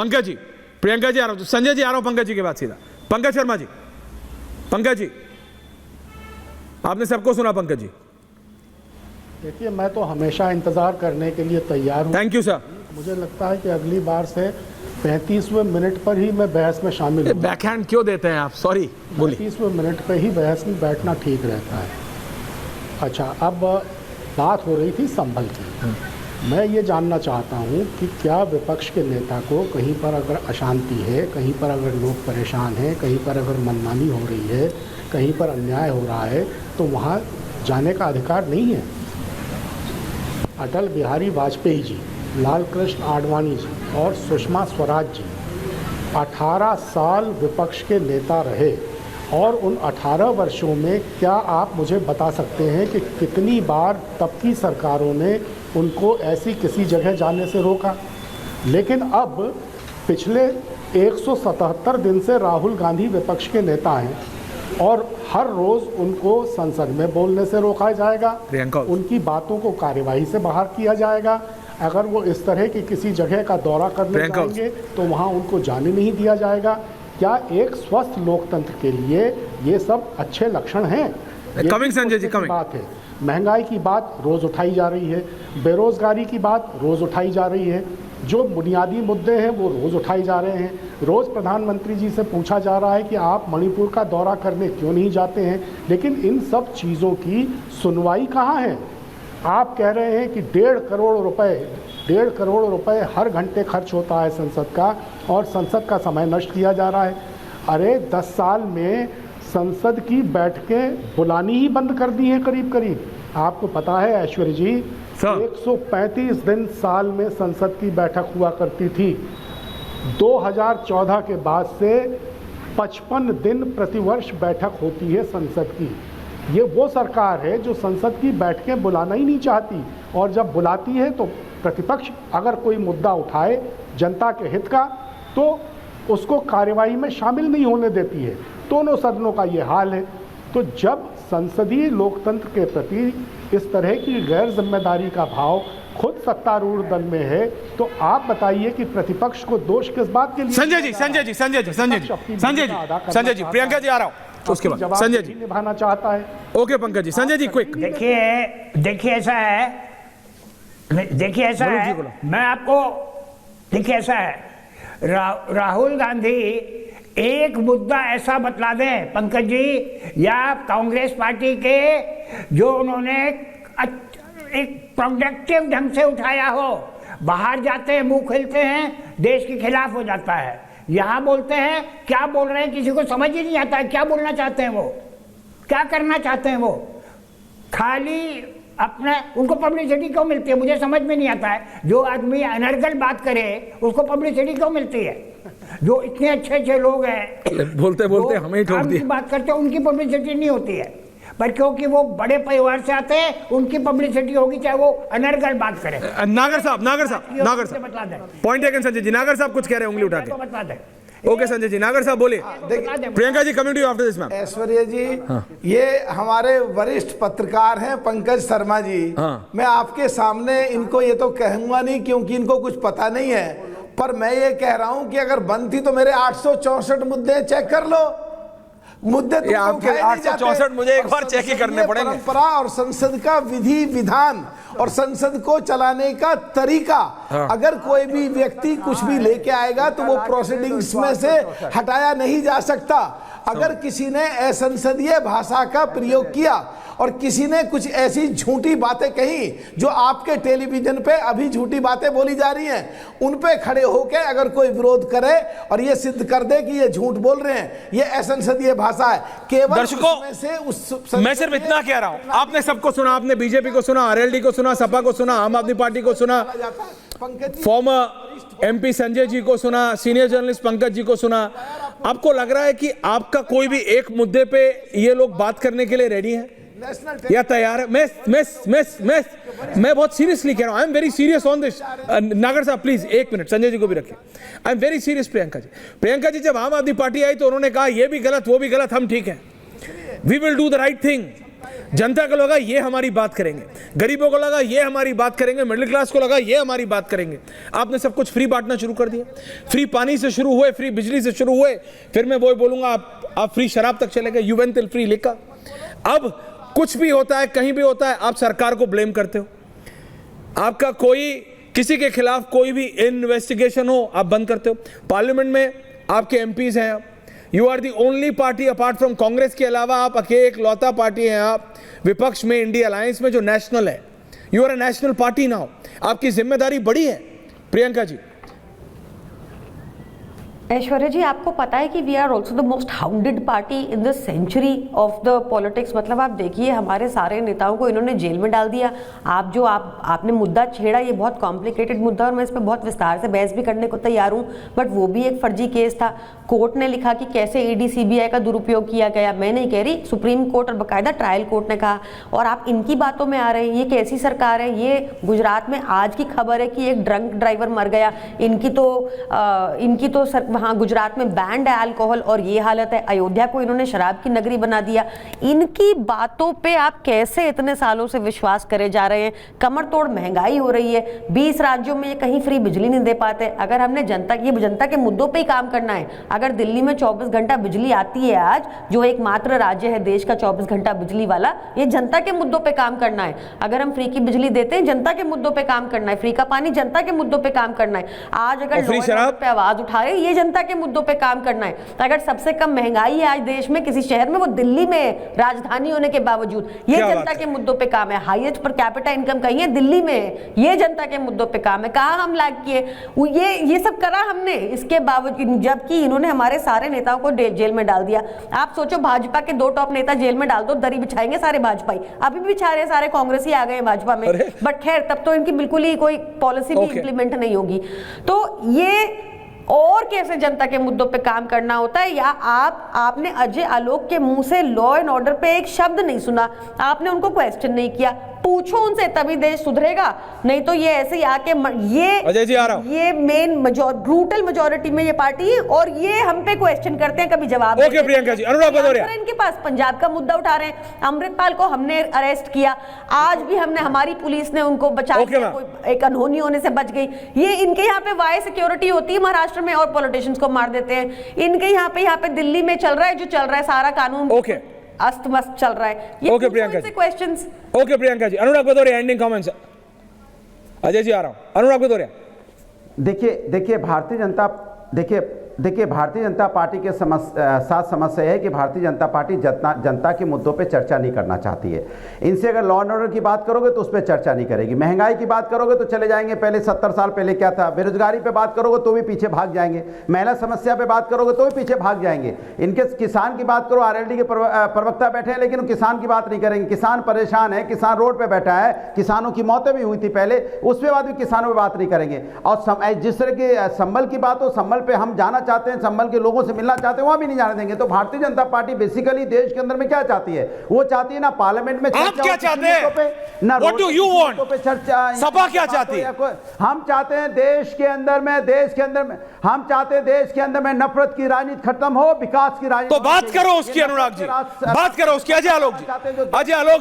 पंकज जी, प्रियंका जी आ रहा हूं, संजय जी आ रहा हूं पंकज जी के बाद सीधा। पंकज शर्मा जी, पंकज जी आपने सबको सुना। पंकज जी देखिए, मैं तो हमेशा इंतजार करने के लिए तैयार हूँ। Thank you sir. मुझे लगता है कि अगली बार से 35वें मिनट पर ही मैं बहस में शामिल हूँ। बैकहैंड क्यों देते हैं आप? सॉरी, बोलिए। 35वें मिनट पर ही बहस में बैठना ठीक रहता है। अच्छा, अब बात हो रही थी संभल की। मैं ये जानना चाहता हूँ कि क्या विपक्ष के नेता को कहीं पर अगर अशांति है, कहीं पर अगर लोग परेशान हैं, कहीं पर अगर मनमानी हो रही है, कहीं पर अन्याय हो रहा है, तो वहाँ जाने का अधिकार नहीं है? अटल बिहारी वाजपेयी जी, लाल कृष्ण आडवाणी जी और सुषमा स्वराज जी 18 साल विपक्ष के नेता रहे, और उन 18 वर्षों में क्या आप मुझे बता सकते हैं कि कितनी बार तब की सरकारों ने उनको ऐसी किसी जगह जाने से रोका? लेकिन अब पिछले 177 दिन से राहुल गांधी विपक्ष के नेता हैं और हर रोज़ उनको संसद में बोलने से रोका जाएगा, उनकी बातों को कार्यवाही से बाहर किया जाएगा। अगर वो इस तरह की किसी जगह का दौरा करने जाएंगे तो वहाँ उनको जाने नहीं दिया जाएगा। क्या एक स्वस्थ लोकतंत्र के लिए ये सब अच्छे लक्षण हैं? कमिंग संजय जी, कमिंग बात है। महंगाई की बात रोज़ उठाई जा रही है, बेरोजगारी की बात रोज़ उठाई जा रही है, जो बुनियादी मुद्दे हैं वो रोज़ उठाए जा रहे हैं। रोज़ प्रधानमंत्री जी से पूछा जा रहा है कि आप मणिपुर का दौरा करने क्यों नहीं जाते हैं, लेकिन इन सब चीज़ों की सुनवाई कहाँ है? आप कह रहे हैं कि 1.5 करोड़ रुपए हर घंटे खर्च होता है संसद का, और संसद का समय नष्ट किया जा रहा है। अरे 10 साल में संसद की बैठकें बुलानी ही बंद कर दी हैं करीब करीब। आपको पता है ऐश्वर्य जी, 135 दिन साल में संसद की बैठक हुआ करती थी। 2014 के बाद से 55 दिन प्रतिवर्ष बैठक होती है संसद की। ये वो सरकार है जो संसद की बैठकें बुलाना ही नहीं चाहती, और जब बुलाती है तो प्रतिपक्ष अगर कोई मुद्दा उठाए जनता के हित का तो उसको कार्यवाही में शामिल नहीं होने देती है। दोनों सदनों का ये हाल है। तो जब संसदीय लोकतंत्र के प्रति इस तरह की गैर जिम्मेदारी का भाव खुद सत्तारूढ़ दल में है, तो आप बताइए कि प्रतिपक्ष को दोष किस बात के लिए? संजय जी, प्रियंका जी आ रहा हूँ, उसके बाद संजय जी निभाना चाहता है। Okay Pankaj ji, Sanjay ji quick. देखिए ऐसा है, मैं आपको, देखिए ऐसा है, राहुल गांधी एक मुद्दा ऐसा बतला दें पंकज जी, या कांग्रेस पार्टी के जो उन्होंने एक प्रोडक्टिव ढंग से उठाया हो, बाहर जाते हैं मुंह खोलते हैं, देश के खिलाफ हो जाता है। यहाँ बोलते हैं, क्या बोल रहे हैं किसी को समझ ही नहीं आता है, क्या बोलना चाहते हैं वो, क्या करना चाहते हैं वो। खाली अपने, उनको पब्लिसिटी क्यों मिलती है मुझे समझ में नहीं आता है। जो आदमी अनर्गल बात करे उसको पब्लिसिटी क्यों मिलती है? जो इतने अच्छे अच्छे लोग हैं, बोलते बोलते हमें ही ठोक दिया, बात करते हैं, उनकी पब्लिसिटी नहीं होती है। पर क्योंकि वो बड़े परिवार से आते हैं, उनकी पब्लिसिटी होगी, चाहे वो अनर्गल बात करें। नागर साहब पॉइंट टेकन। संजय जी, नागर साहब कुछ कह रहे हैं, उंगली उठा के बता दें। ओके संजय जी, नागर साहब बोलिए। Priyanka ji coming to you after this ma'am. Aishwarya ji, ये हमारे वरिष्ठ पत्रकार हैं पंकज शर्मा जी। मैं आपके सामने इनको ये तो कहूंगा नहीं क्योंकि इनको कुछ पता नहीं है, पर मैं ये कह रहा हूं कि अगर बंद थी तो मेरे 864 मुद्दे चेक कर लो। मुद्दे तो आपके 864 मुझे एक बार चेक ही करने पड़ेंगे। परंपरा और संसद का विधि विधान और संसद को चलाने का तरीका, अगर कोई भी व्यक्ति कुछ भी लेके आएगा तो वो प्रोसीडिंग्स में से हटाया नहीं जा सकता। अगर किसी ने असंसदीय भाषा का प्रयोग किया और किसी ने कुछ ऐसी झूठी बातें कही जो आपके टेलीविजन पे अभी झूठी बातें बोली जा रही हैं, उन पे खड़े होकर अगर कोई विरोध करे और ये सिद्ध कर दे कि ये झूठ बोल रहे हैं, ये असंसदीय भाषा है, केवल दर्शकों मैं सिर्फ इतना कह रहा हूं, आपने सबको सुना, आपने बीजेपी को सुना, आरएलडी को सुना, सपा को सुना, आम आदमी पार्टी को सुना, फॉर्मर एमपी संजय जी को सुना, सीनियर जर्नलिस्ट पंकज जी को सुना। आपको लग रहा है कि आपका कोई भी एक मुद्दे पे ये लोग बात करने के लिए रेडी हैं या तैयार है? मैं बहुत सीरियसली कह रहा हूं, आई am very serious on this. नागर साहब प्लीज एक मिनट, संजय जी को भी रखिए। I am very serious. Priyanka ji जब आम आदमी पार्टी आई तो उन्होंने कहा ये भी गलत वो भी गलत, हम ठीक है, we will do the right thing. जनता को लगा ये हमारी बात करेंगे, गरीबों को लगा ये हमारी बात करेंगे, मिडिल क्लास को लगा ये हमारी बात करेंगे। आपने सब कुछ फ्री बांटना शुरू कर दिया। फ्री पानी से शुरू हुए, फ्री बिजली से शुरू हुए, फिर मैं वो बोलूंगा आप फ्री शराब तक चले गए, यूवेंटिल फ्री लिखा। अब कुछ भी होता है, कहीं भी होता है, आप सरकार को ब्लेम करते हो। आपका कोई किसी के खिलाफ कोई भी इन्वेस्टिगेशन हो आप बंद करते हो। पार्लियामेंट में आपके एमपीज हैं, आप you are the only party apart from Congress के अलावा आप अकेले एकलौता पार्टी हैं आप विपक्ष में, इंडिया अलायंस में जो नेशनल है। You are a national party now. आपकी जिम्मेदारी बड़ी है प्रियंका जी। ऐश्वर्या जी, आपको पता है कि we are also the most hounded party in the century of the politics. मतलब आप देखिए हमारे सारे नेताओं को इन्होंने जेल में डाल दिया। आपने मुद्दा छेड़ा, ये बहुत कॉम्प्लिकेटेड मुद्दा और मैं इस पर बहुत विस्तार से बहस भी करने को तैयार हूँ, बट वो भी एक फर्जी केस था। कोर्ट ने लिखा कि कैसे ईडी सीबीआई का दुरुपयोग किया गया। मैं नहीं कह रही, सुप्रीम कोर्ट और बाकायदा ट्रायल कोर्ट ने कहा, और आप इनकी बातों में आ रहे हैं। ये कैसी सरकार है? ये गुजरात में आज की खबर है कि एक ड्रंक ड्राइवर मर गया। इनकी तो वहाँ गुजरात में बैंड है अल्कोहल और ये हालत है। अयोध्या को इन्होंने शराब की नगरी बना दिया। इनकी बातों पे आप कैसे इतने सालों से विश्वास करे जा रहे हैं? कमर तोड़ महंगाई हो रही है, 20 राज्यों में ये कहीं फ्री बिजली नहीं दे पाते। अगर हमने जनता के मुद्दों पे ही काम करना है, अगर दिल्ली में 24 घंटा बिजली आती है आज, जो एकमात्र राज्य है देश का 24 घंटा बिजली वाला, ये जनता के मुद्दों पे काम करना है। अगर हम फ्री की बिजली देते हैं, जनता के मुद्दों पे काम करना है। फ्री का पानी, जनता के मुद्दों पे काम करना है। आज अगर फ्री शराब पे आवाज उठा रहे हैं, ये जनता के मुद्दों पे काम करना है। अगर सबसे कम महंगाई है आज देश में किसी शहर में, वो दिल्ली में राजधानी होने के बावजूद, ये जनता के मुद्दों पे काम है। हाईएस्ट पर कैपिटा इनकम कहीं है, दिल्ली में है, ये जनता के मुद्दों पे काम है। कहाँ हम लाग किए, ये सब करा हमने, इसके बावजूद, जबकि इन्होंने हमारे सारे नेताओं को जेल में डाल दिया। आप सोचो भाजपा के 2 टॉप नेता जेल में डाल दो, दरी बिछाएंगे सारे भाजपाई। अभी भी बिछा रहे, सारे कांग्रेसी आ गए हैं भाजपा में, बट खैर तब तो इनकी बिल्कुल ही कोई पॉलिसी भी इंप्लीमेंट नहीं होगी। तो ये और कैसे जनता के मुद्दों पे काम करना होता है? या आपने अजय आलोक के मुंह से लॉ एंड ऑर्डर पे एक शब्द नहीं सुना, आपने उनको क्वेश्चन नहीं किया। पूछो उनसे, तभी देश सुधरेगा। नहीं तो ये ऐसे ही आके अजय जी आ रहा हूं। ये मेन ब्रूटल मेजोरिटी में ये पार्टी है और ये हम पे क्वेश्चन करते हैं, कभी जवाब नहीं ओके प्रियंका जी, अनुराग भदौरिया इनके पास पंजाब का मुद्दा उठा रहे हैं। अमृतपाल को हमने अरेस्ट किया, आज भी हमारी पुलिस ने उनको बचाया, एक अनहोनी होने से बच गई। ये इनके यहाँ पे वाई सिक्योरिटी होती है महाराष्ट्र में और पॉलिटिशियंस को मार देते हैं। इनके यहाँ पे दिल्ली में चल रहा है जो चल रहा है, सारा कानून अस्त मस्त चल रहा है। Okay Priyanka ji, questions. Okay Priyanka ji. अनुराग भदौरिया एंडिंग कमेंट्स। अजय जी आ रहा हूं। अनुराग भदौरिया, देखिए भारतीय जनता पार्टी के साथ समस्या है कि भारतीय जनता पार्टी जनता के मुद्दों पे चर्चा नहीं करना चाहती है। इनसे अगर लॉ एंड ऑर्डर की बात करोगे तो उस पर चर्चा नहीं करेगी। महंगाई की बात करोगे तो चले जाएंगे पहले 70 साल पहले क्या था। बेरोजगारी पे बात करोगे तो भी पीछे भाग जाएंगे। महिला समस्या पे बात करोगे तो भी पीछे भाग जाएंगे। इनके किसान की बात करो, आरएलडी के प्रवक्ता बैठे हैं लेकिन किसान की बात नहीं करेंगे। किसान परेशान है, किसान रोड पर बैठा है, किसानों की मौतें भी हुई थी पहले, उसके बाद भी किसानों पर बात नहीं करेंगे। और जिस तरह की संबल की बात हो, संबल पे हम जाना चाहते हैं, संबल के लोगों से मिलना चाहते हैं, वहां भी नहीं जाने देंगे। तो भारतीय जनता पार्टी बेसिकली देश के अंदर में क्या चाहती है? वो चाहती है ना पार्लियामेंट में आप क्या चाहते हैं? What do you want? चर्चा, सभा क्या चाहती है? हम चाहते हैं देश के अंदर में हम चाहते हैं देश के अंदर में नफरत की राजनीति खत्म हो, विकास की राजनीति। तो बात करो उसकी अनुराग जी, बात करो उसकी। अजय आलोक जी, अजय आलोक